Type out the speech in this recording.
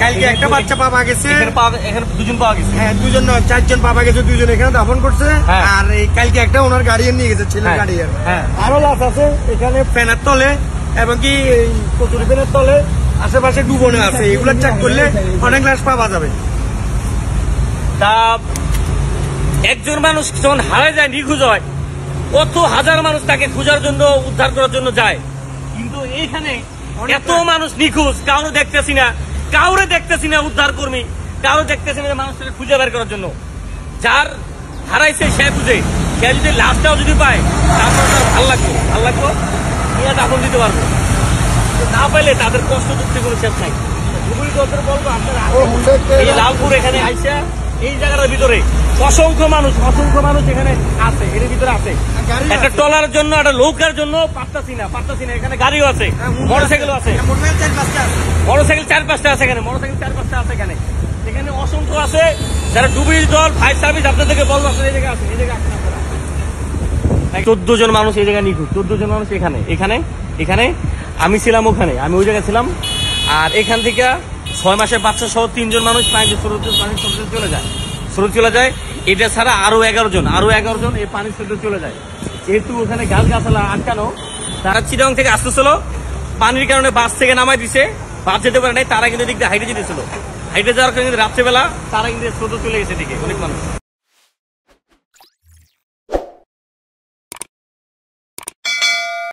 কালকে একটা বাচ্চা পাওয়া গেছে, এখানে দুজন পাওয়া গেছে। হ্যাঁ দুজন নয়, 4 জন পাওয়া গেছে, 2 জন এখানে দাফন করছে। আর এই কালকে একটা ওনার গার্ডিয়ান নিয়ে গেছে, ছেলের গার্ডিয়ান। আরো লাশ আছে এখানে ফ্যানের তলে এবং কি কচুরি ফ্যানের তলে আশেপাশে ডুবনে আছে। এগুলো চেক করলে অনেক লাশ পাওয়া যাবে। তা একজন মানুষ যখন হারায় যায়, নিখোঁজ হয়, কত হাজার মানুষ তাকে খোঁজার জন্য, উদ্ধার করার জন্য যায়। কিন্তু এইখানে এত মানুষ নিখোঁজ, কাউরে দেখতেছি না উদ্ধার কর্মী, কাউরে দেখতেছি না মানুষটাকে খুঁজে বের করার জন্য। যার হারাইছে সে খুঁজে, সে যদি লাশটাও যদি পায় তারপর তার ভাল লাগবো নিয়ে দাফন দিতে পারবো। না পাইলে তাদের কষ্ট দুঃখে কোনো শেষ নাই। বলবো আপনারা এই লালপুর এখানে আইসা এই জায়গাটার ভিতরে অসংখ্য মানুষ এখানে আছে, এর ভিতরে আছে। একটা ট্রলার জন্য, একটা নৌকার জন্য পারতাছি না। এখানে গাড়িও আছে, মোটরসাইকেলও আছে, মোটরসাইকেল 4-5টা আছে এখানে, এখানে অসংখ্য আছে। যারা ডুবুরি দল, ফায়ার সার্ভিস আপনাদেরকে বলবো, আপনারা এই জায়গায় আছেন, 14 জন মানুষ এই জায়গায় নিখোঁজ। 14 জন মানুষ এখানে আমি ছিলাম, আমি ওই জায়গায় ছিলাম। আর এখান থেকে 6 মাসের বাচ্চা সহ 3 জন মানুষ পানির স্রোতে চলে যায়। এটা ছাড়া আরো 11 জন এই পানির স্রোতে চলে যায়। যেহেতু ওখানে গাছগাছালা আটকানো, তারা চিটাং থেকে আসতেছিল, পানির কারণে বাস থেকে নামাই দিছে, বাস যেতে পারে নাই। তারা কিন্তু এদিক দিয়ে হাইটে যেতেছিল, হাইটে যাওয়ার কারণে রাত্রেবেলা তারা কিন্তু স্রোতে চলে গেছে, দিকে অনেক মানুষ।